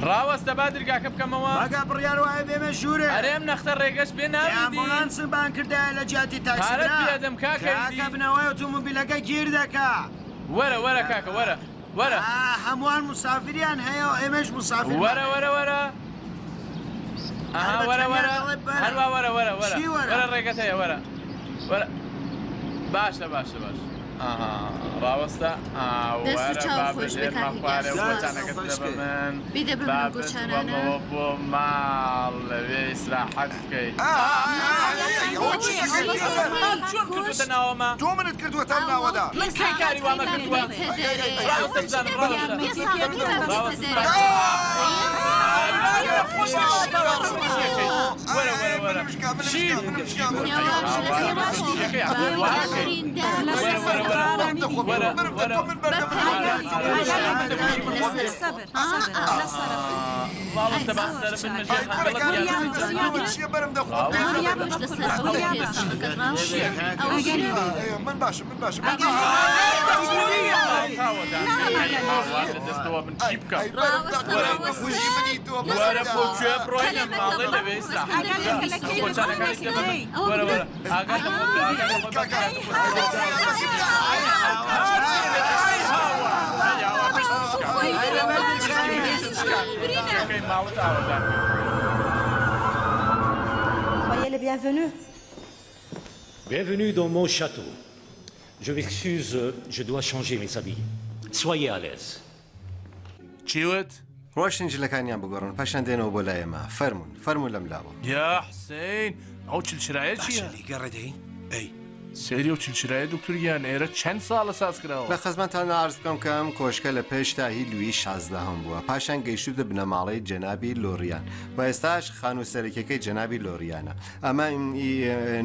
ڕاوەستە با دەرگاکە بکەمەوە باگا بڕیار وایە بێمە ژوورێ ئەرێم نەختە ڕێگەش بێ ناویدی ئەمبوڵانسم بان کردایە لە جیاتی تاکسیرا پارەت پێدەم کاکەیدی کاکە بنەوەی ئۆتۆمۆبیلەکە گیر دەکا وەرە وەرە کاکە وەرە وەرە هەمووان مسافریان هەیە و ئێمەش مسافر وەرە وەرە وەرە ئاها وەرە وەرە هەروە وەرە وەرە وەرە وەرە ڕێگەت هەیە وەرە وەرە باشە باشە باشە ڕاوەستە بابێژێمەخوارێ بۆ ماڵ لەوێ ئیسراحەت بکەیت چۆن کردوتە ناوەمە 2 منت کردووەتە ناوەدا من کەی کاری وامە کردووە ڕاوەستە بزانم وەرە وەرە وەرە شیر والله تبع السر من باشا من باشا Soyez les bienvenus. Bienvenue dans mon château. Je m'excuse, je dois changer mes habits. Soyez à l'aise. چیوت؟ ڕۆشنجلەکانیان بگۆڕن پاشان دێنەوە بۆ لای ئێمە فەرمون لەم لاوە یا حسین ئەو چلچرایە چییە؟ گەڕێدەی ئەی سێری و چلچرایە دکتۆریان ئێرە چەند ساڵە ساز کراوە؟ لە خەزمەتان ئارز بکەم کەم کۆشکە لە پێش تاهی لوی 16 بووە پاشان گەیشتوتە بنەماڵەی جەنابی لۆریان و ئێستاش خان و سەرکیەکەی جەنابی لۆریانە ئەمە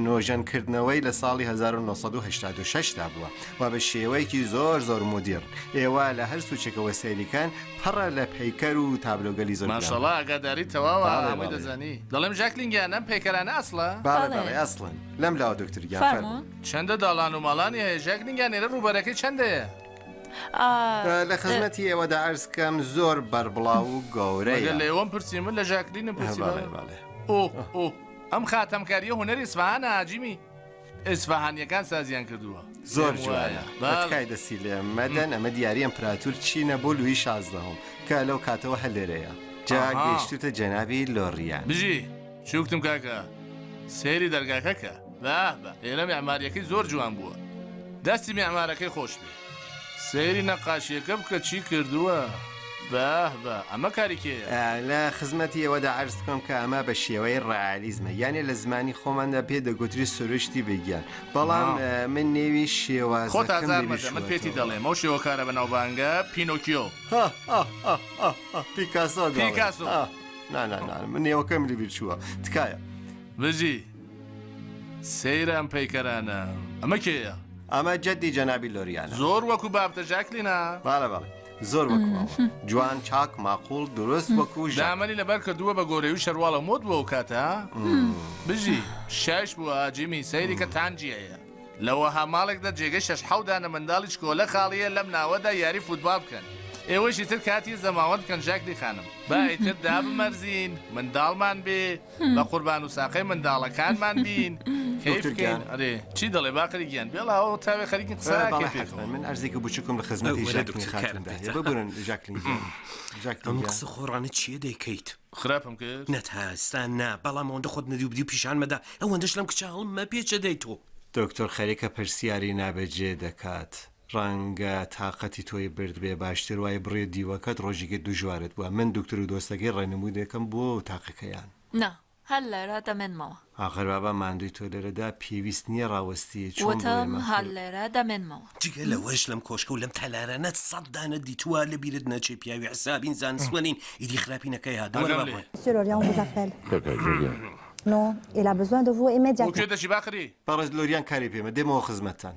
نۆژەنکردنەوەی لە ساڵی 1986 دا بووە و بە شێوەیەکی زۆر مدیڕ ئێوە لە هەر سوچێکەوە سەیریکان پەڕە لە پەیکەر و تابلۆگەلی زۆر ماشەڵڵا ئاگاداری تەواوە ئەمەی دەزانی دەڵێم ژاکلینگیان ئەم پەیکەرانە ئەسڵە؟ باڵێ ئەسڵن لەم لاوە دکتۆرگیان فەرموون چەندە داڵان و ماڵانی هەیە ژاکلینگیان ئێرە ڕووبەرەکەی چەندەیە؟ لە خزمەتی ئێوەدا ئەرزکەم زۆر بەربڵاو و گەورەیە لە ئێوەم پرسیمن لە ژاکلینم پرسیبڵێ ئەم خاتەمکاریە هوەری ئیسفەهانە ئاجیمی ئیسفەهانیەکان سازیان کردووە زۆر پێم جوانە وایە. باڵێ. بەتکای دەسی لێ مەدەن ئەمە دیاری ئەمپراتور چینە بۆ لوی 16 کە لەو کاتەوە هەلێرەیە جا ئاها. گەیشتوتە جەنابی لۆریان بژی چووکتم کاکە سێری دەرگاکەکە بە ئێرە میعماریەکەی زۆر جوان بووە دەستی میعمارەکەی خۆش بێ سێری نەقاشیەکە بکە چی کردووە بە ئەمە کاری کێیە لە خزمەتی ئێوەدا عرض بکەم کە ئەمە بە شێوەی ڕائالیزمە یانێ لە زمانی خۆماندا پێ دەگوتری سروشتی بگیان بەڵام من نێوی خۆ تازار شێوازەکەم مەدە من پێتی دەڵێم ئەو شێوەکارە بەناوبانگە پینۆکیۆ پیکاسۆ پیکاسۆ. من نێوەکەم لە بیر چووە تکایە بژی سەیران پەیکەرانە ئەمە کێیە ئەمە جەدی جەنابی لۆریانە زۆر وەکو بابتە ژاکلینە باڵێ زۆر وەکوەوە جوان چاک ماقول دروست وەکو دامەنی لەبەر کردووە بە گۆرەی و شەرواڵە مۆت بۆ ئەو کاتە بژی شەش بووە جیمی سەیری کە تانجیەیە لەوە هەماڵێکدا جێگە 6 دانە منداڵی چکۆلە خاڵیە لەم ناوەدا یاری فوتبال بکەن ئێوەشی تر کاتی زەماوەند بکەن ژاکلی خانم بائیتر دابمەرزین منداڵمان بێ بە قوربان و ساقەی منداڵەکانمان بین کەیفکەین ئەرێ چی دەڵێ باقری گیان بێڵاوە تاوێ خەریکی قسە من ئەرزێکە بچووکم لە خزمەتی ژاکلین خاتمدا ببرن ژاکلین ئەم قسە خۆڕانە چیە دەیکەیت؟ خراپم کرد نەتهستان نا بەڵام ئەوەندە خۆت نەدی و بدی و پیشانمەدا ئەوەندەش لەم کچاڵم مە پێچە دەیت تۆ دکتۆر خەریکە پرسیاری نابەجێ دەکات ڕەنگە تااقەتی تۆی برد بێ باشتر وای بڕێ دیوەکەت ڕۆژێکی دوژوارت بووە من دکتۆر و دۆستەکەی ڕێنمووی دەکەم بۆ تاقەکەیان نا هەل لێرە دەمێنمەوە ئاخر بابا ماندووی تۆ لێرەدا پێویست نییە ڕاوەستی وتم هەل لێرە دەمێنمەوە جگە لەوەش لەم کۆشکە و لەم تەلارانەت 100 دانە دیتووە لە بیرت نەچێ پیاوی حسابین زانسوەنین ئیدی خراپینەکەی هاتەوە Monsieur Lorient, on vous appelle. Non, il a besoin de vous immédiatement. وکێ دەچی باخری بەڕێز لۆریان کاری پێمە دێمەوە خزمەتتان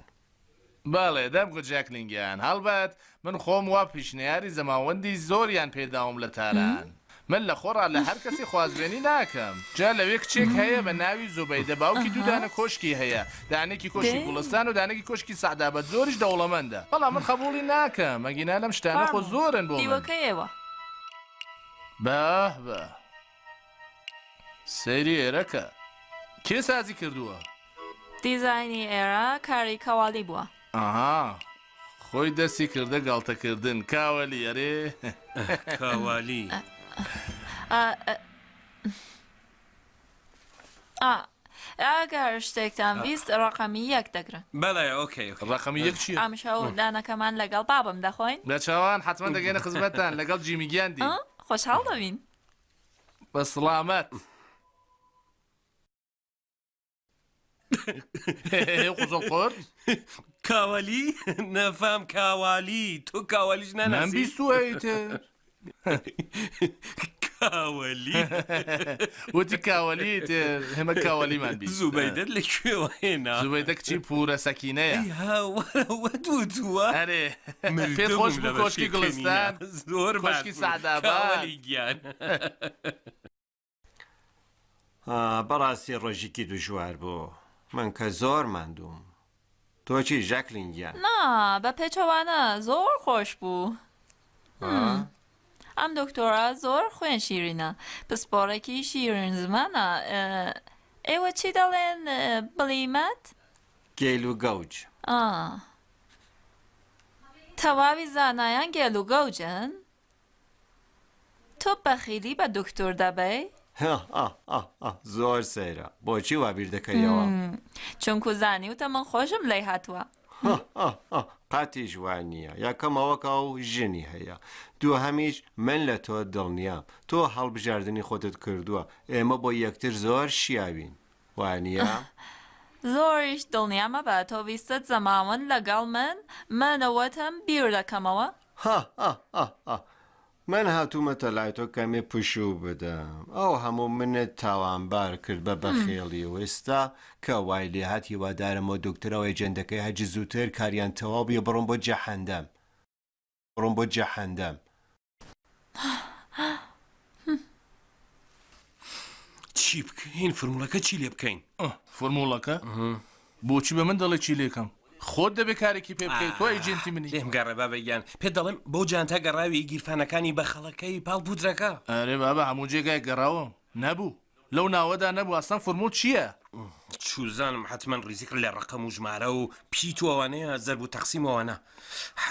باڵێ دەمگوت جاکلینگیان هەڵبەت من خۆم وا پیشنیاری زەماوەندی زۆریان پێداوم لە تاران من لە خۆڕا لە هەر کەسی خوازبێنی ناکەم جا لەوێ کچێک هەیە بە ناوی زوبەیدە باوکی دوودانە کۆشکی هەیە دانێکی کۆشکی گوڵستان و دانێکی کۆشکی سەعدابەت زۆریش دەوڵەمەندە بەڵام من قبوڵی ناکەم مەگینا لەم شتانە خۆ زۆرن بۆ من دیوەکەیەوە بە سەیری ئێرەکە کێ سازی کردووە دیزایانی ئێرە کاری کەواڵی بووە ئاها خۆی دەستی کردە گاڵتەکردن کاوەلی ئەرێ کاوالی ئەگەر شتێکتان ویست ڕقەمی یەک دەگرن بەڵێ ئۆکەی ڕقەمی یەک چییە ئەم شەو دانەکەمان لەگەڵ بابم دەخۆین لە چاوان حتمما دەگەینە خزمەتتان لەگەڵ جیمیگیاندی خۆشحاڵ دەبین بە سڵامەت قوزڵ قورد کاوالی نەفام کاوالی تۆ کاوالیش من نەناسی بیستوەیتر کاوالی وتی کاوەلی هەمە کاوەلیمان بیست زوبەیدەت لەکوێوە هێنا زوبەیدە کچی پورە سەکینەیە هاوەرەوە دووتووە ئەرێ پێت خۆش بوو کۆشکی گوڵستان زۆر کۆشکی سەعدابەت گیان بەڕاستی ڕۆژێکی دوژوار بوو من کە زۆر ماندووم تۆچی ژاکلینگیان نا بە پێچەوانە زۆر خۆش بوو ئەم دکتۆرە زۆر خوێن شیرینە پسپۆڕێکی شیرین زمانە ئێوە چی دەڵێن بڵیمەت؟ گێل و گەوج تەواوی زانایان گێل و گەوجن؟ تۆ بەخیلی بە دکتۆر دەبەی؟ زۆر سەیرە بۆچی وا بیر دەکەیەوە چونکو زانیوتە من خۆشم لێی هاتووە قاتی جوان نییە یاکەمەوەکە و ژنی هەیە دوو هەمیش من لە تۆ دڵنیام تۆ هەڵبژاردننی خۆتت کردووە ئێمە بۆ یەکتر زۆر شیاوین وانە؟ زۆریش دڵنیامە بە تۆ ویستت زەماوەند لەگەڵ منەوەتم بیر دەکەمەوە من هاتوومەتە لای تۆ کەمێ پوشوو بدەم ئەو هەموو منت تاوانبار کرد بە بەخێڵی وێستا کە وای لێ هاتی وادارمەوە دکتۆرەوەی جەندەکەی هەجی زووتر کاریان تەواو بێ بڕۆم بۆ جەحەندەم چی بکەین فرموڵەکە چی لێ بکەین فۆرمۆڵەکە بۆچی بە من دەڵێ چی لێکەم خۆت دەبێ کارێکی پێ بکەیت تۆ ئیجنتی منی لێم گەڕێ بابەیان پێ دەڵێم بۆ جانتا گەڕاوی گیرفانەکانی بە خەڵەکەی پاڵ پودرەکە ئەرێ بابە هەموو جێگای گەڕاوم نەبوو لەو ناوەدا نەبوو ئەسان فۆرمۆل چییە؟ چوزانم حتمما ریزیک لە ڕقم و ژمارە و پیت و ئەوانەیە زەرب و تەقسیمەوەنە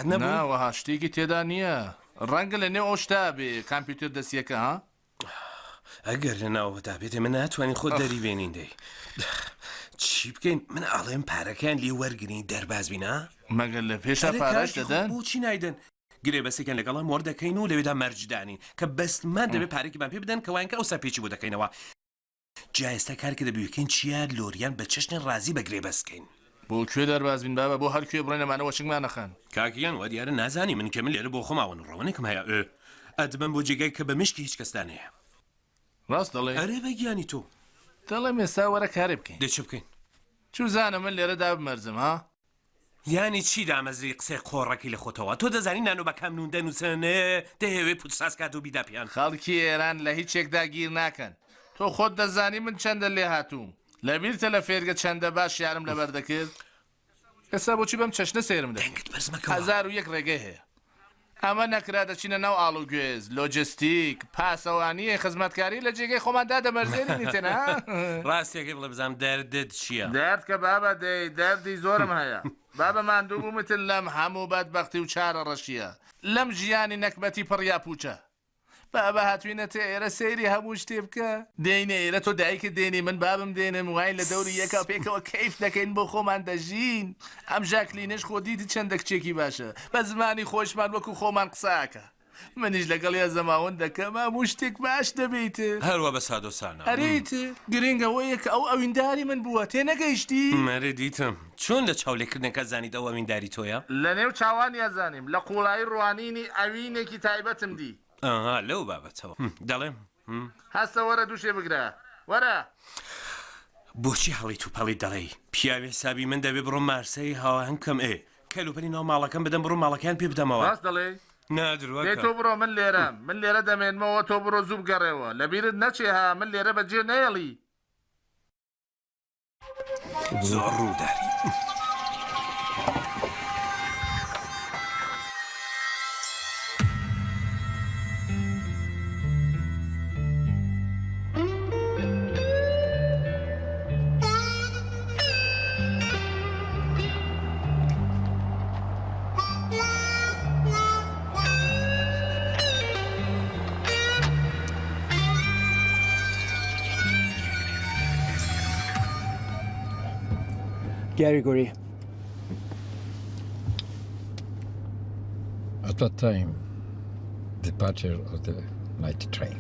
ناوەها شتێکی تێدا نییە ڕەنگە لە نێو ئەو شتا بێ کامپیوتەر دەستیەکە ها؟ ئەگەر لە ناوەدا بێتێ من ناتوانین خۆت دەری بێنین دەی چی بکەین من ئاڵێم پارەکەیان لێ وەرگرین دەرباز بینە؟ مەگەر لە پێشە پارەش دەدەن؟ بۆچی نایدەن؟ گرێ بەسێکیان لەگەڵام وەردەکەین و لەوێدا مەرجدانین کە بەستمان دەبێت پارێکیمان پێ بدەن کەوانکە ئەو سەپێکی بۆ دەکەینەوە جا ئێستا کارکە دەبیوەکەین چیە لۆریان بە چەشنی ڕازی بەگرێ بەسکەین بۆ کوێ دەرباز بین بابە بۆ هەرکوێ بڕێنەمانەوە چنگمان نەخەن کاکیان وا دیارە نازانی من کە من لێرە بۆ خۆماون ڕەوەنێکم هەیە ئەدبم بۆ جێگای کە بە مشکی هیچ کەسدانەیە ڕاست دەڵێ ئەرێ بەگیانی تۆ دەڵێم ئێستا وەرە کارێ بکەین دەچ بکەین چوزانە من لێرەدا بمەرزم ها؟ یانی چی دامەزری قسەی قۆڕەکی لە خۆتەوە تۆ دەزانی نانۆ بەکام نون دەنووسێنێ دەهێوێ پوتساس کات و بیدا پیان خەڵکی ئێران لە هیچێکدا گیر ناکەن تۆ خۆت دەزانی من چەندە لێ هاتووم لەبیرتە لە فێرگە چەندە باش یارم لەبەر دەکرد ئێستا بۆچی بەم چەشنە سێرم دەکرد 1001 ڕێگەی هەیە ئەمە نەکرا دەچینە ناو ئاڵوگوێز لۆجستیک پاسەوانیە خزمەتکاری لە جێگەی خۆماندا دەمەرزێنی تێنە ڕاستێکی بڵێ بزانم دەردت چییە دەرد کە بابە دەی دەردی زۆرم هەیە بابە ماندوو بوومتن لەم هەموو بەدبەختی و چارە ڕەشیە لەم ژیانی نەکبەتی پڕیا پوچە بابە هاتوینەتە ئێرە سەیری هەموو شتێ بکە دێنێ ئێرە تۆ دایکت دێنی من بابم دێنم وای لە دەوری یەکا پێکەوە کەیف دەکەین بۆ خۆمان دەژین ئەم ژاکلینش خۆ دیتی چەندە کچێکی باشە بە زمانی خۆشمان وەکو خۆمان قساکە منیش لەگەڵ یا زەماوەن دەکەم هەموو شتێک باش دەبیتە هەروە بە سادۆسانە ئەریتە گرنگەوەیە کە ئەو ئەوینداری من بووە تێ نەگەیشتی مەرە دیتم چۆن لە چاولێکردنەکە زانیت ئەو ئەوینداری تۆیە لە نێو چاوانیا زانیم لە قوڵایی ڕوانینی ئەوینێکی تایبەتم دی ئاها لەو بابەتەوە دەڵێم هەستە وەرە دووشێ بگرە وەرە بۆچی هەڵی توپەڵی دەڵێ پیاوێ سابی من دەبێ بڕۆ مارسەی هاوهەنگ کەم کەلوپەلی ناو ماڵەکەم بدەم بڕۆ ماڵەکەیان پێ بدەمەوە ڕاست دەڵێ دێ نادرووە تۆ بڕۆ من لێرەم من لێرە دەمێنمەوە تۆ بڕۆ زوو بگەڕێەوە لەبیرت نەچێ ها من لێرە بەجێ نەیەڵی زۆر ڕووداری Gregory. At what time departure of the night train?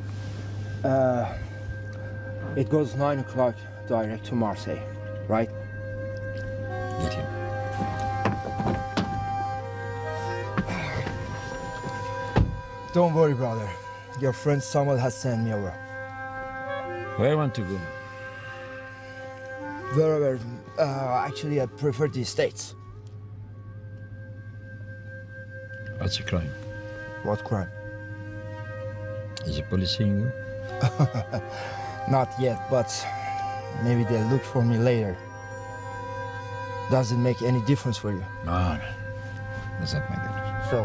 It goes 9 o'clock direct to Marseille, right? Get him. Don't worry, brother. Your friend Samuel has sent me over. Where I want to go? Wherever. Actually, I prefer the States. What's your crime? What crime? Is the police seeing you? Not yet, but maybe they'll look for me later. Does it make any difference for you? No. Doesn't make a difference. So,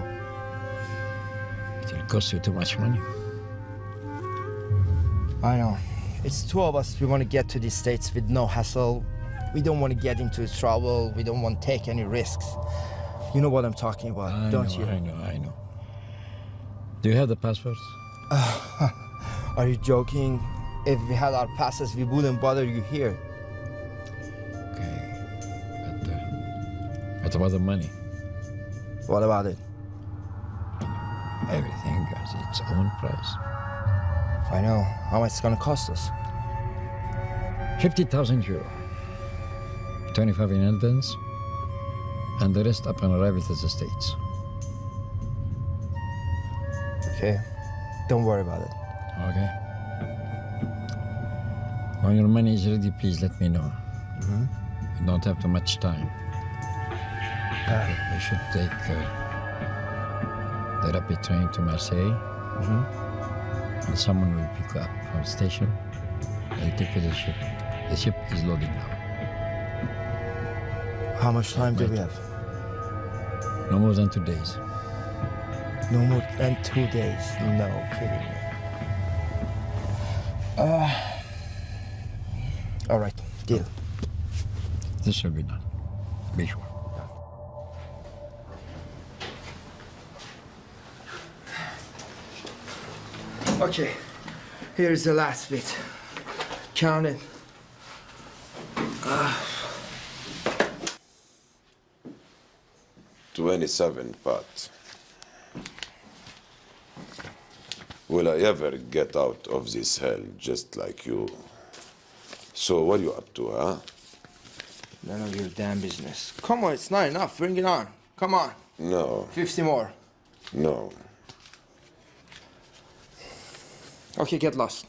It will cost you too much money. I know. It's two of us. We want to get to the States with no hassle. We don't want to get into trouble. We don't want to take any risks. You know what I'm talking about, don't you? I know. Do you have the passports? Are you joking? If we had our passes, we wouldn't bother you here. Okay. But what about the money? What about it? Everything has its own price. I know. How much it's gonna cost us? 50,000 euro. 25 in advance, and the rest upon arrival to the States. Okay. Don't worry about it. Okay? When your money is ready, please let me know. You don't have too much time. You should take the rapid train to Marseille, and someone will pick you up from the station and take you to the ship. The ship is loading now. How much time do we have? No more than 2 days. No more than 2 days. No kidding me. All right, deal. This shall be done. Be sure. Okay, here's the last bit. Count it. 27, Pat. Will I ever get out of this hell just like you? So what are you up to, huh? None of your damn business. Come on, it's not enough. Bring it on. Come on. No, 50 more. no. Okay, get lost.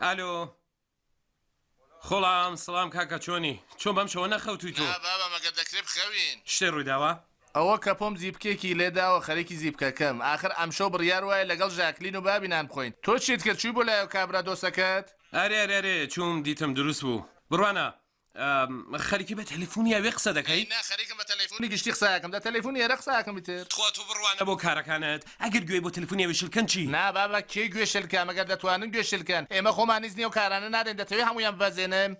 الو خۆڵام سڵام کاکە چۆنی چۆن بەم شەوە نەخەوتوی تۆ نا بابا مەگە دەکرێت بخەوین شتێ ڕوویداوە ئەوە کە پۆم زیبکێکی لێداوە خەرێکی زیبکەکەم آخر ئەمشەو بڕیار وایە لەگەڵ ژاکلین و بابینان بخۆین تۆ چیت کرد چووی بۆ لایەو کابرا دۆستەکەت ئەرێ چوم دیتم دروست بوو بڕوانە خەریکی بە تەلیفۆنی ئەوێ قسە دەکەی نا خەریکم بە تەلەفۆنی گشتی قساکەم دە تەلەفۆنی ێرە قساکەم بتر خوا تو بڕوانە بۆ کارەکانت ئەگەر گوێی بۆ تەلیفۆنی ئەوێ شلکەن چی نا بابا کێ گوێ شلکە مەگەر دەتوانن گوێ شلکەن ئێمە خۆمانیز نیە و کارانە نادەین دەتەوێت هەمویان ببەزێنم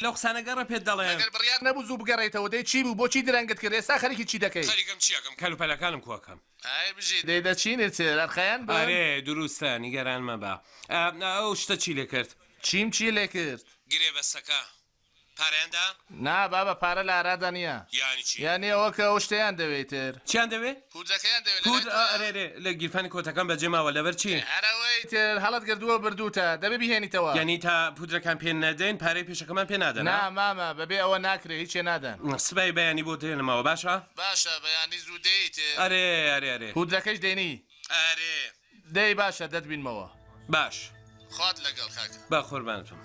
لەو قسانە گەڕە پێت دەڵێم ئەگەر بڕیار نەبوو زوو بگەڕێیتەوە دەی چی بوو بۆچی درەنگت کرد ئێستا خەریکی چی دەکەی خەریکم چیەکەم کەلوپەلەکانم کوەکەم ئای بژی دەی دەچینێت ئەرخەیان بە ئارێ دروستە نیگەران مەبە ئەو شتە چی لێ کرد چیم چی لێ کرد گرێ بەسەکە پارەیاندا نا بابا پارە لە ئارادا نییە یانی چی یانی ئەوە کە ئەو شتیان دەوێتتر چیان دەوێت پودەکەیان دەوێت پود ئەرێ لە گیرفانی کۆتەکان بەجێماوە لەبەر چی هەرەوەی تر هەڵت گردووە بردووتە دەبێ بهێنیتەوە یعنی تا پودرەکان پێ نەدەین پارەی پێشەکەمان پێ نادەن نا مامە بەبێ ئەوە ناکرێ هیچێ نادەن سبەی بەیانی بۆ دێنمەوە باشە باشە بەیانی زوو دەیتر ئەرێ پودەکەش دێنی ئەرێ دەی باشە دەتبینمەوە باش خات لەگەڵ کاکە با قوربانتم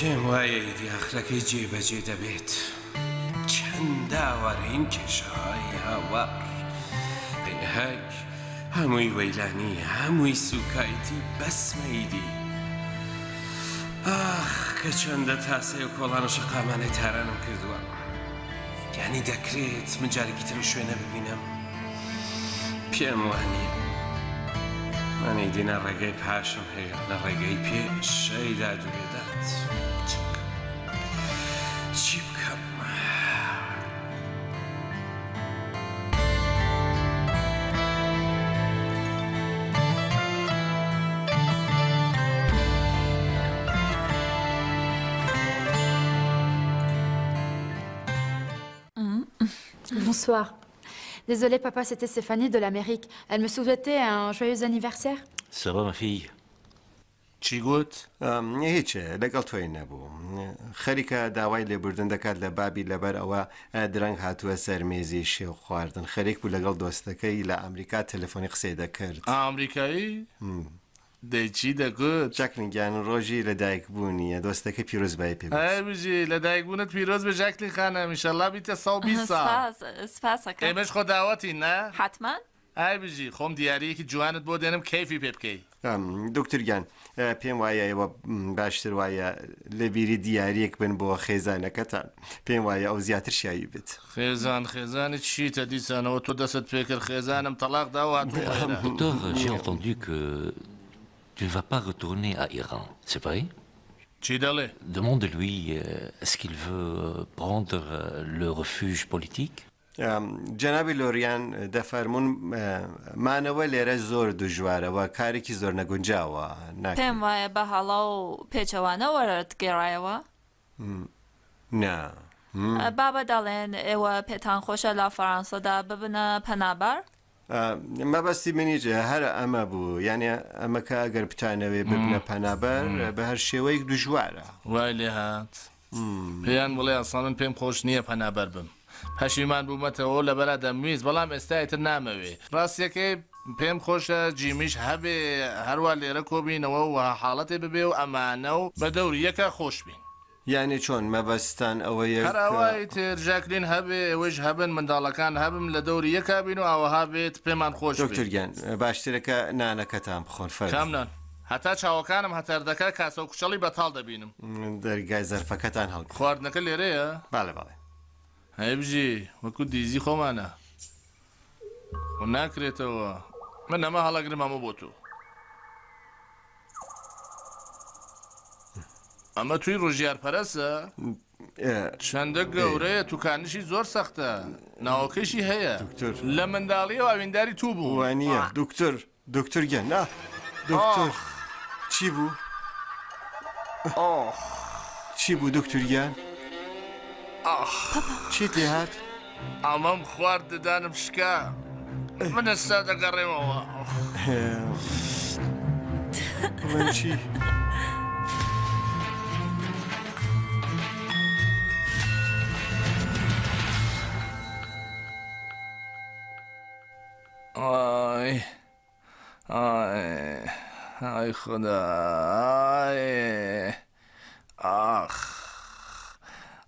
پێم وایە ئیدی ئاخرەکەی جێبەجێ دەبێت چەند داوەرە این کێشەهای هاوار هەک هەمووی وەیلانی هەمووی سوکایەتی بەسمەیدی ئاخ کە چەندە تاسەی و کۆڵان و شەقامانەی تارانم کردووە یعنی دەکرێت من جارێکی تر شوێنە ببینم پێم وانیە من ئیدی نە ڕێگەی پاشم هەیە نە ڕێگەی پێش شەیدا دوێدات چی بکەم Bonsoir. Désolée, papa, c'était Stéphanie de l'Amérique. Elle me souhaitait un joyeux anniversaire. Ça va, ma fille? چی گوت؟ هیچ لەگەڵ تۆی نەبوو خەریکە داوای لێبوردن دەکات لە بابی لەبەر ئەوە درەنگ هاتووە سەرمێزی شێو خواردن خەریک بوو لەگەڵ دۆستەکەی لە ئەمریکا تەلەفۆنی قسەی دەکرد ئامریکایی؟ دەی چی دەگوت؟ جاکلینگیان ڕۆژی لەدایک بوونیە دۆستەکە پیرۆزبای پێ ئەی بژی لەدایک بوونت پیرۆز بە ژاکلین خانە میشەڵا بیتە 120 ساڵ سپاسەکە ئێمەش خۆ داوەتی نه؟ حتما ئای بژی خۆم دیارەیەکی جوانت بۆ دێنم کەیفی پێ بکەی دکتۆرگیان پێم وایە ئێوە باشتر وایە لە بیری دیارەک بن بۆ خێزانەکەتان پێم وایە ئەو زیاتر شایی بێت خێزانی چیتە دیسانەوە تۆ دەست پێ کرد خێزانم تەلاق داوات Docteur, j'ai entendu que tu ne vas pas retourner à Iran, c'est vrai? چی دەڵێ؟ Demande-lui, est-ce qu'il veut prendre le refuge politique? جەنابی لۆریان دەفەرمونون مانەوە لێرە زۆر دوژوارەوە کارێکی زۆر نەگونجاوە پێم وایە بە هەڵا و پێچەوانە وەرت گێڕایەوە نا بابە دەڵێن ئێوە پێتان خۆشە لە فەڕەنسەدا ببنە پەنابەر مەبەستی منیش هەرە ئەمە بوو یعنی ئەمەکە ئەگەر بتانەوێ ببنە پەنابەر بە هەر شێوەیەک دوژوارە وای لێ هات پێیان بڵێ ئەسڵن پێم خۆش نییە پەنابەر بم پەشیمان بوومەتەوە لە بەرە دەمویست بەڵام ئێستایتر نامەوێ ڕاستیەکەی پێم خۆشە جیمیش هەبێ هەروە لێرە کۆبینەوە و حاڵەتێ ببێ و ئەمانە و بە دەوری یەکە خۆش بین یعنی چۆن مەبەستان ئەوەیە هەراوای تر ژاکلین هەبێ ئەوەش هەبن منداڵەکان هەبم لە دەوری یەکا بین و ئەوەها بێت پێمان خۆش دکتۆرگیان باشترەکە نانەکەتان بخۆن فەر کامنان هەتا چاوەکانم هەتەردەکە کاسە و کوچەڵی بەتاڵ دەبینم دەرگای زەرفەکەتان هەڵ خواردنەکە لێرەیە باڵێ باڵێ هەی بژی وەکو دیزی خۆمانە و ناکرێتەوە من ئەمە هەڵەگرم ئەمە بۆ تو ئەمە توی ڕۆژیار پەرەسە چەندە گەورەیە تووکانشی زۆر سەختە ناوەکەشی هەیە لە منداڵیەوە ئاوینداری تو بوو وانە دکتۆرگیان نا دکتۆر چی بوو؟ چی بوو دکتۆرگیان؟ چیت لێ هات؟ ئەمەم خوارد ددانم شکا من ئێستا دەگەڕێمەوە من چی؟ آی آی آی خدا آی آخ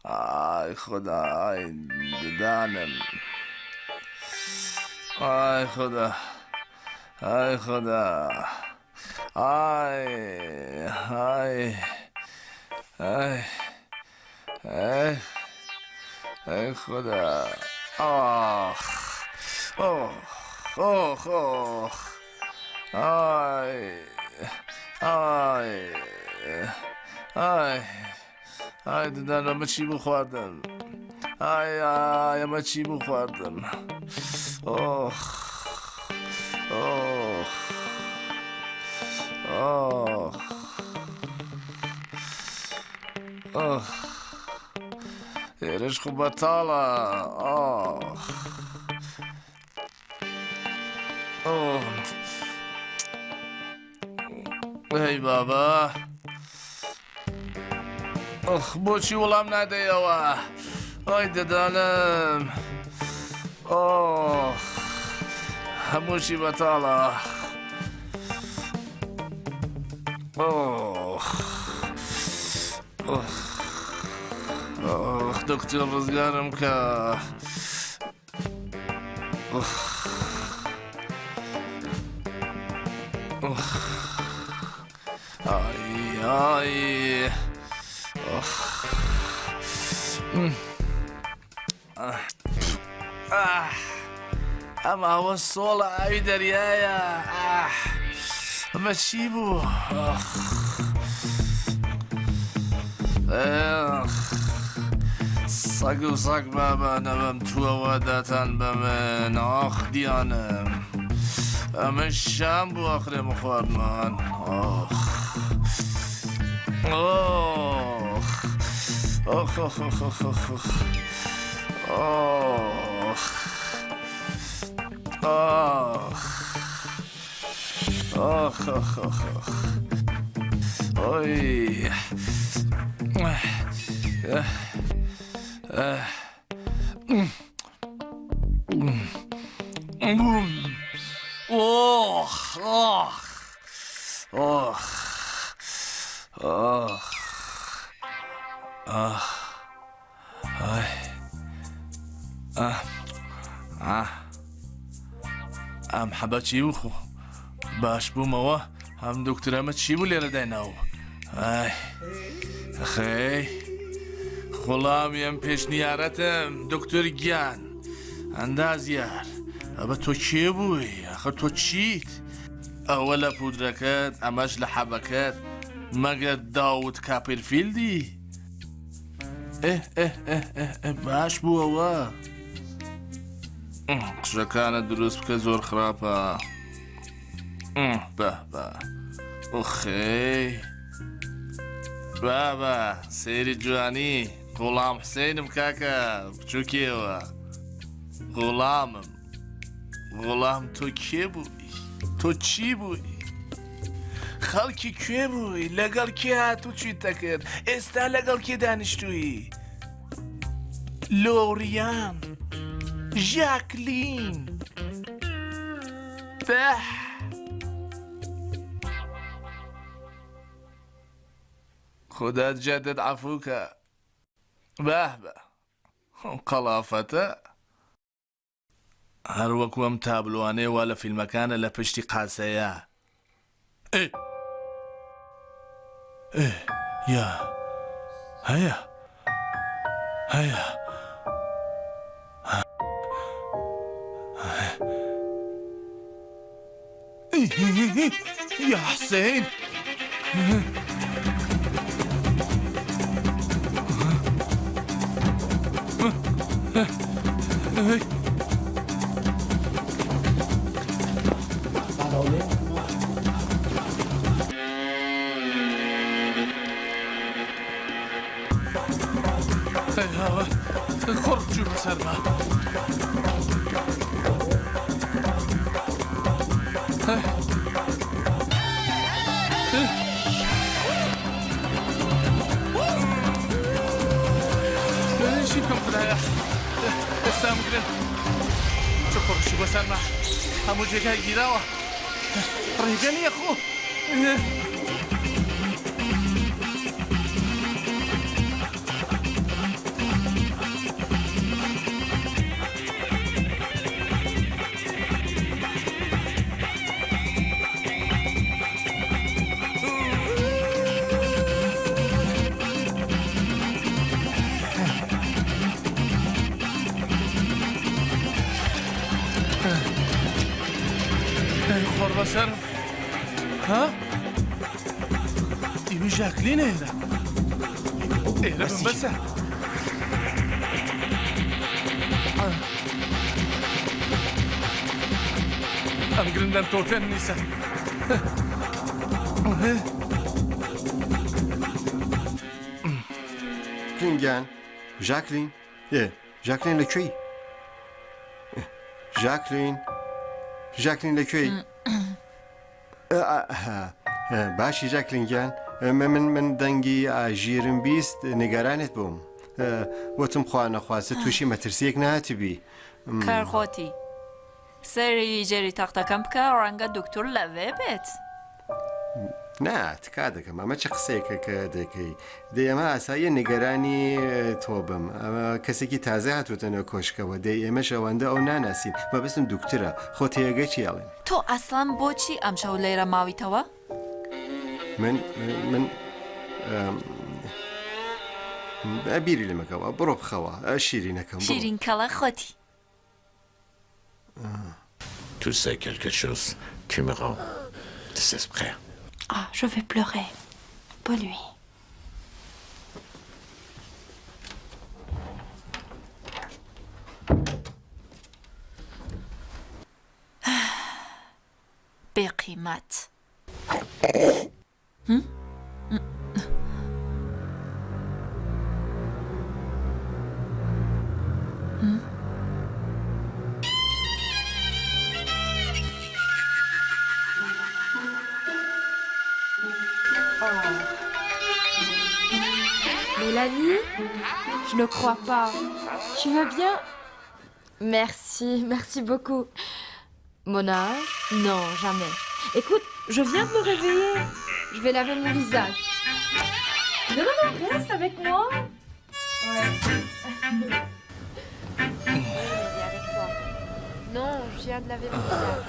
آی خدا آی ددانم آی خدا آی خدا آی آی آی آی آی خدا آخ آخ آخ آخ آی آی آی آی ددانم من چی بخوردم آی آی من چی بخوردم آخ آخ آخ آخ ایرش خوب بطاله آخ آه ای بابا اخ بۆچی وەڵام نادەیەوە ئای دەدانم ئۆخ هەمووشی بەتاڵە ئۆخ ئۆخ دکتۆر ڕزگارم کە آی آی ئەم ئەوە سۆڵە ئاوی دەریایە ئەمە چی بوو؟ سەگ و سەگ بابانە بەم تووەوە داتان بە من ئاخ دیانم ئەمە شام بوو ئەخرێمە خواردمان آخ آخ آخ آخ آخ آخ آخ آخ آخ آخ آخ آی آخ آخ آخ آخ ئەم حەبە چی بوو خۆ باش بوومەوە ئەم دکتۆرەمە چی بوو لێرە دایناوە ئای ئەخەی خۆڵامی ئەم پێشنیارەتم دکتۆر گیان ئەندازیار ئەبە تۆ کێ بووی ئەخە تۆ چیت ئەوە لە پودرەکەت ئەمەش لە حەبەکەت مەگە داوت کاپرفیلدی باش بووەوە قژەکانە دروست بکە زۆر خراپە بە ئۆخەی بابە سەیری جوانی غوڵام حسێنم کاکە بچووکێوە غوڵام تۆ کێ بووی تۆ چی بووی خەڵکی کوێ بووی لەگەڵ کێ هاتوو چیتە کرد ئێستا لەگەڵ کێ دانیشتووی لۆریان ژاکلین بە خدا جدد عفوکە بە قەڵافەتە هەر وەکو ئەم تابلوانەیەوە لە فیلمەکانە لە پشتی قاسەیە یا هەیە یا حسین خۆڕ چوو بەسەرما شی بکەم خدایە ئێستا بگرن چ خۆڕشی بەسەرما هەموو جێگای گیراوە ڕێگە نییە خۆ خۆڕ بەسەرم ها؟ ئیوی ژاکلینە ئێرە بم بەسە ئەم گرندەم تۆپێن نیسە گرنگیان ژاکلین ژاکلین لەکوێی ژاکلین لەکوێی باشی ژاکلینگیان من دەنگی ئاژیرم بیست نیگەرانت بووم وتم خوا نەخواستە تووشی مەترسیەک نهاتبی کارخۆتی سەری جێری تەختەکەم بکە ڕەنگە دکتۆر لەوێ بێت نا تکا دەکەم ئەمە چه قسەیەکە کە دەکەی دەی ئەمە ئاساییە نیگەرانی تۆ بم ئەمە کەسێکی تازە هاتوتەنەوە کۆشکەوە دەی ئێمە شەوەندە ئەو ناناسین مەبەستم دوکترە خۆ تێگە چیاڵێن تۆ ئەسڵان بۆچی ئەم شەو لێرە ماویتەوە؟ من بیری لە مەکەوە بڕۆ بخەوە شیرینەکەم شیرین کەڵە خۆتی Tu sais quelque chose, tu me rends désespéré. Ah, je vais pleurer. Pour lui. بقیمت Mélanie? Je ne crois pas. Tu vas bien? Merci beaucoup. Mon âge? Non, jamais. Écoute, je viens de me réveiller. Je vais laver mon visage. Non, reste avec moi. Ouais. Viens avec toi. Non, je viens de laver mon visage.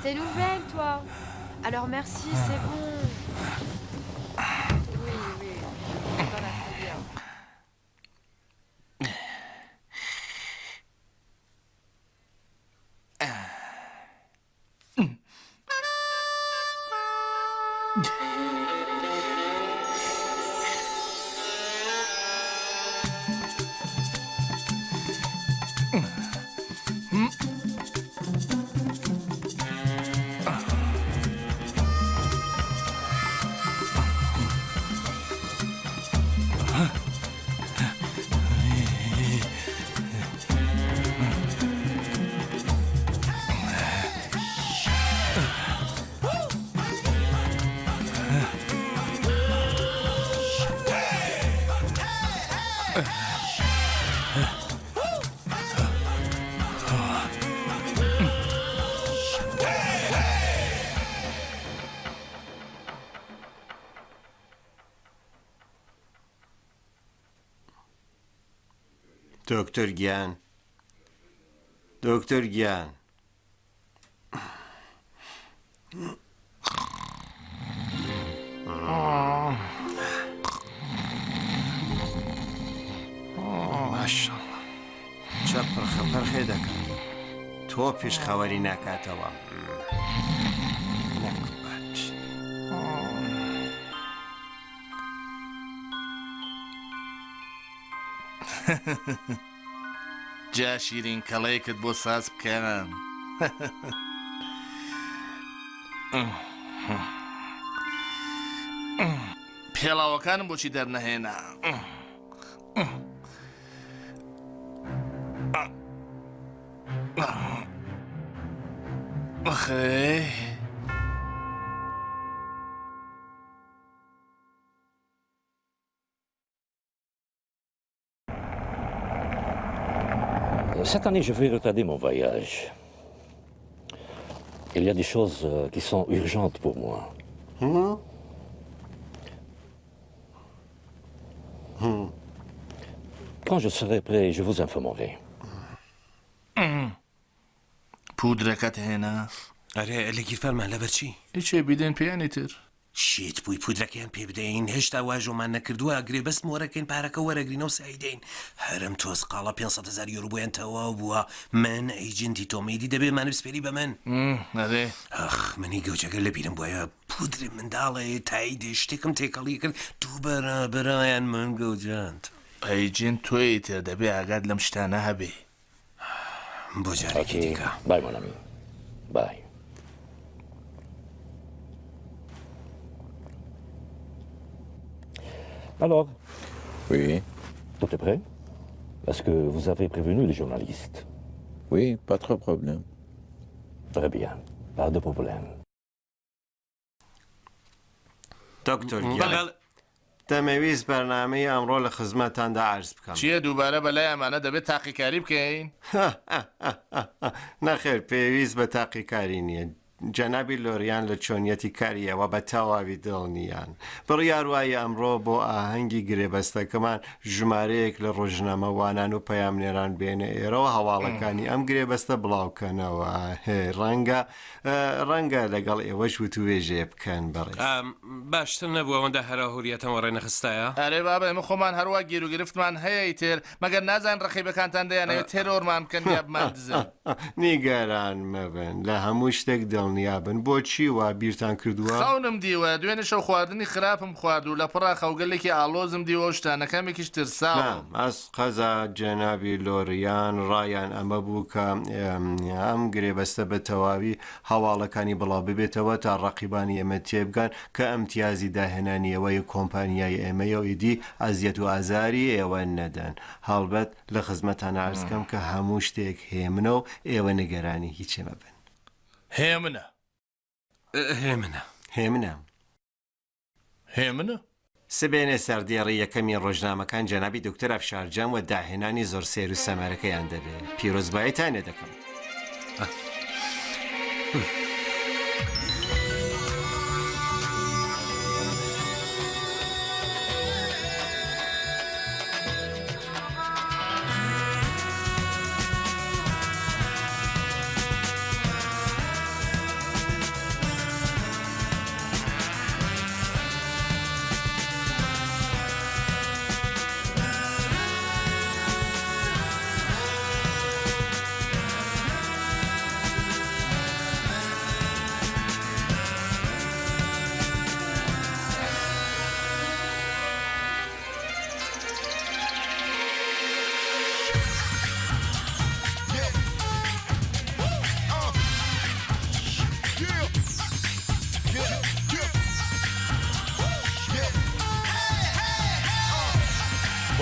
T'es nouvelle, toi? Alors merci, c'est bon. Oui. Voilà, c'est bien. دکتر گیان دکتر گیان ماشاءالله چه پرخەپەرخێ دەکات تۆ پێشخەوەری ناکاتەوە نەکوبات جا شیرین کەڵەیەکت بۆ ساز بکەم پێڵاوەکانم بۆچی دەرنەهێنا ئەخەی Cette année, je vais retarder mon voyage. Il y a des choses qui sont urgentes pour moi. Quand je serai prêt, je vous informerai. پودرەکەت هێنا ئەرێ لە گیرفانمان لەبەرچی هیچێ بیدەن پێیانی تر شیت بووی پودرەکەیان پێ بدەین هێشتا واژۆمان نەکردووە گرێ بەست مۆرەکەین پارەکە وەرەگرینە و سایدەین هەرم تۆز قاڵە 500,000 یورو بۆیان تەواو بووە من ئەیجنتی تۆمیدی دەبێ مانوسپێری بە من ئەرێ ئەخ منی گەوجەگەر لە بیرم بۆیە پودری منداڵێ تایدێ شتێکم تێکەڵی کرد دوو بەرایان من گەوجاند ئەیجن تۆی تر دەبێ ئاگات لەم شتانە هەبێ بۆ جارێکی دیکە Bye, mon ami. Bye. Alors, Oui, tout est prêt? Est-ce que vous avez prévenu les journalistes? oui, pas trop de problème. Très bien, pas de problème. دکتر گیان دەمەویست بەرنامەی ئەمڕۆ لە خزمەتاندا عرض بکەم چییە دووبارە بەلای ئەمانە دەبێت تاقیکاری بکەین نەخێر پێویست بە تاقیکاری نییە جەنابی لۆریان لە چۆنیەتی کاریەوە بە تەواوی دڵنیان بڕیاروایی ئەمڕۆ بۆ ئاهەنگی گرێبەستەکەمان ژمارەیەک لە ڕۆژنامەوانان و پەیامنێران بێنە ئێرەوە هەواڵەکانی ئەم گرێبەستە بڵاوکەنەوە ڕەنگە لەگەڵ ئێوەش وتوێژێ بکەن بڕێ باشتر نەبوو ئەوەندە هەراهوریەتەوە ڕێنەخستایە ئەرێ بابە ئێمە خۆمان هەروە گیر و گرفتمان هەیە تر مەگەر نازان ڕقیبەکانتان دەیانەوێت تێرۆرمان بکەن یا بمان دزن نیگەران مەبن لە هەموو شتێک دڵنیابن بۆچی وا بیرتان کردووە خەونم دیوە دوێنێ شەو خواردنی خراپم خوارد و لە پڕا خەوگەلێکی ئالۆزم دیوە شتانەکەمێکیش ترساوم ئەس قەزا جەنابی لۆریان ڕایان ئەمە بوو کە ئەم گرێبەستە بە تەواوی هەواڵەکانی بڵاو ببێتەوە تا ڕقیبانی ئێمە تێبگەن کە ئەمتیازی داهێنانیەوەی کۆمپانیای ئێمەیە و ئیدی ئەزیەت و ئازاری ئێوە نەدەن هەڵبەت لە خزمەتان ئارزکەم کە هەموو شتێک هێمنە و ئێوە نگەرانی هیچێمە بن هێمنە هێمنە هێمنە سبێنێ سەردێڕی یەکەمی ڕۆژنامەکان جەنابی دکتۆر ئەفشارجان و داهێنانی زۆر سێر و سەمارەکەیان دەبێت پیرۆزباییتانێ دەکەم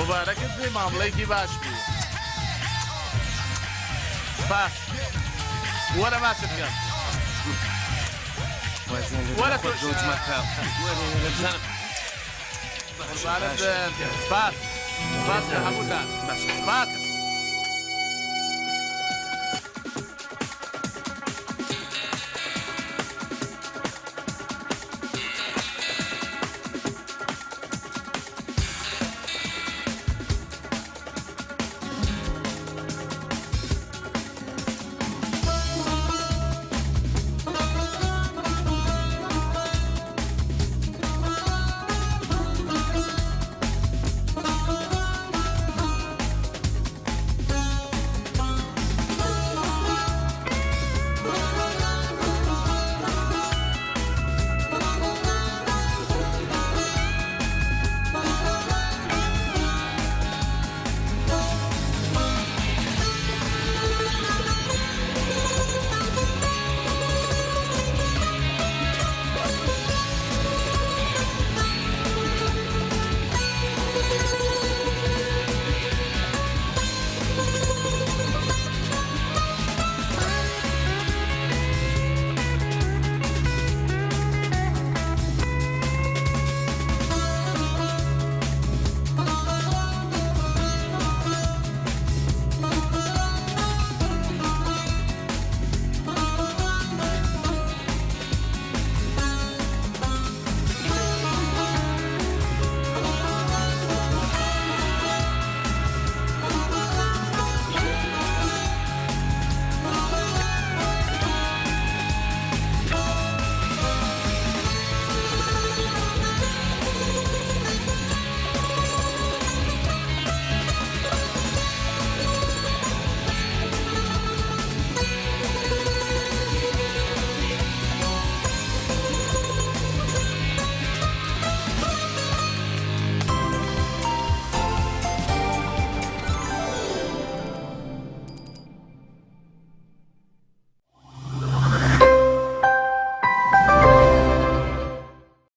مبارەکت بێ مامڵەیەکی باش بوو باش وەرە باست بکەم وەرە سپاس سپاس لە هەمووتان سپاس